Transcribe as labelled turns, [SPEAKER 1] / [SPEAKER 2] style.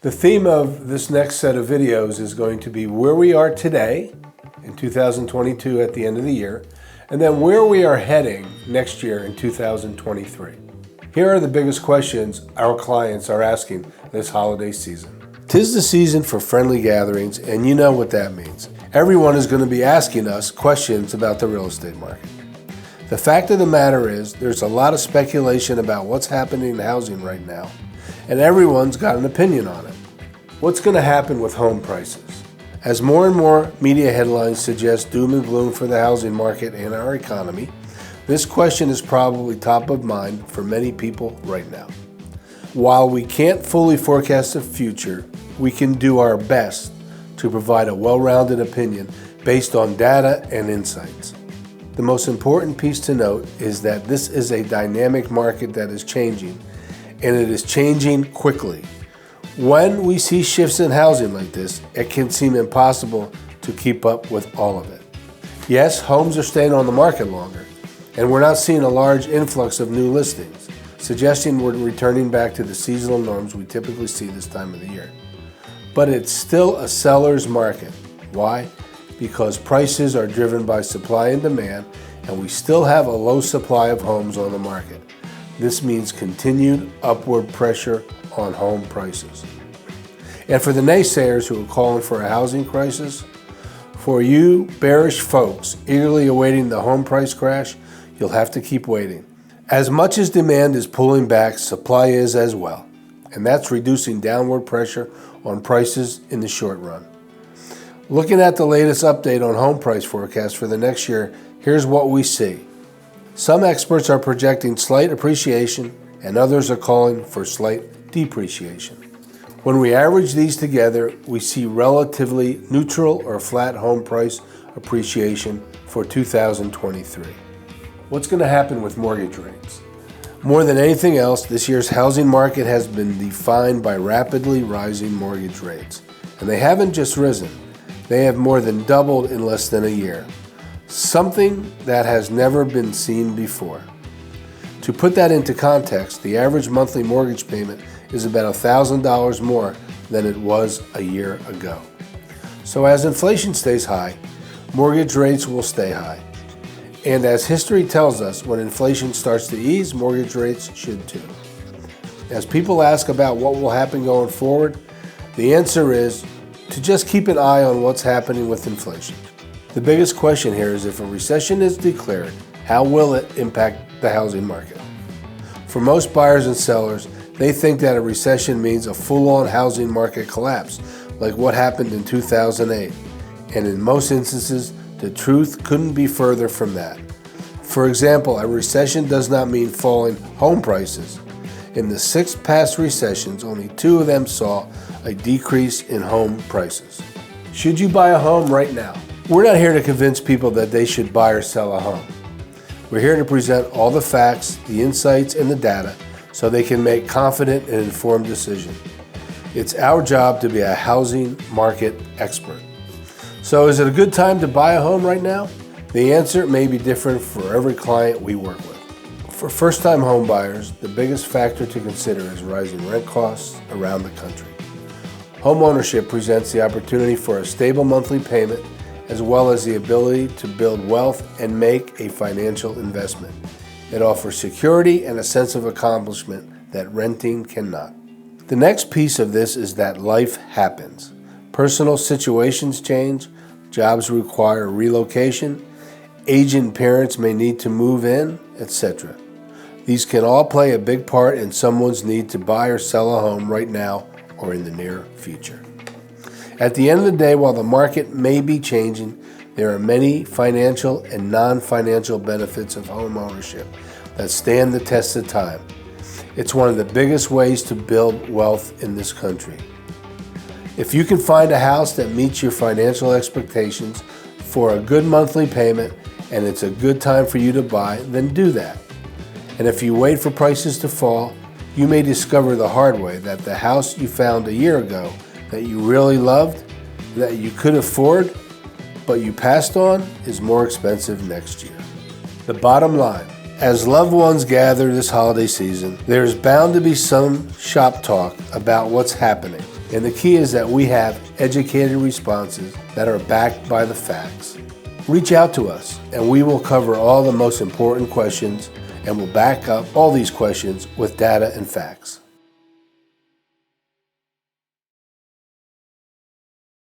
[SPEAKER 1] The theme of this next set of videos is going to be where we are today in 2022 at the end of the year, and then where we are heading next year in 2023. Here are the biggest questions our clients are asking this holiday season. 'Tis the season for friendly gatherings, and you know what that means. Everyone is going to be asking us questions about the real estate market. The fact of the matter is, there's a lot of speculation about what's happening in housing right now, and everyone's got an opinion on it. What's going to happen with home prices? As more and more media headlines suggest doom and gloom for the housing market and our economy, this question is probably top of mind for many people right now. While we can't fully forecast the future, we can do our best to provide a well-rounded opinion based on data and insights. The most important piece to note is that this is a dynamic market that is changing, and it is changing quickly. When we see shifts in housing like this, it can seem impossible to keep up with all of it. Yes, homes are staying on the market longer, and we're not seeing a large influx of new listings, suggesting we're returning back to the seasonal norms we typically see this time of the year. But it's still a seller's market. Why? Because prices are driven by supply and demand, and we still have a low supply of homes on the market. This means continued upward pressure on home prices. And for the naysayers who are calling for a housing crisis, for you bearish folks eagerly awaiting the home price crash, you'll have to keep waiting. As much as demand is pulling back, supply is as well, and that's reducing downward pressure on prices in the short run. Looking at the latest update on home price forecasts for the next year, here's what we see. Some experts are projecting slight appreciation, and others are calling for slight depreciation. When we average these together, we see relatively neutral or flat home price appreciation for 2023. What's going to happen with mortgage rates? More than anything else, this year's housing market has been defined by rapidly rising mortgage rates. And they haven't just risen. They have more than doubled in less than a year, something that has never been seen before. To put that into context, the average monthly mortgage payment is about $1,000 more than it was a year ago. So as inflation stays high, mortgage rates will stay high. And as history tells us, when inflation starts to ease, mortgage rates should too. As people ask about what will happen going forward, the answer is to just keep an eye on what's happening with inflation. The biggest question here is if a recession is declared, how will it impact the housing market? For most buyers and sellers, they think that a recession means a full-on housing market collapse, like what happened in 2008. And in most instances, the truth couldn't be further from that. For example, a recession does not mean falling home prices. In the 6 past recessions, only 2 of them saw a decrease in home prices. Should you buy a home right now? We're not here to convince people that they should buy or sell a home. We're here to present all the facts, the insights, and the data so they can make confident and informed decisions. It's our job to be a housing market expert. So is it a good time to buy a home right now? The answer may be different for every client we work with. For first-time home buyers, the biggest factor to consider is rising rent costs around the country. Home ownership presents the opportunity for a stable monthly payment as well as the ability to build wealth and make a financial investment. It offers security and a sense of accomplishment that renting cannot. The next piece of this is that life happens. Personal situations change, jobs require relocation, aging parents may need to move in, etc. These can all play a big part in someone's need to buy or sell a home right now or in the near future. At the end of the day, while the market may be changing, there are many financial and non-financial benefits of home ownership that stand the test of time. It's one of the biggest ways to build wealth in this country. If you can find a house that meets your financial expectations for a good monthly payment and it's a good time for you to buy, then do that. And if you wait for prices to fall, you may discover the hard way that the house you found a year ago that you really loved, that you could afford, but you passed on, is more expensive next year. The bottom line, as loved ones gather this holiday season, there's bound to be some shop talk about what's happening. And the key is that we have educated responses that are backed by the facts. Reach out to us and we will cover all the most important questions and will back up all these questions with data and facts.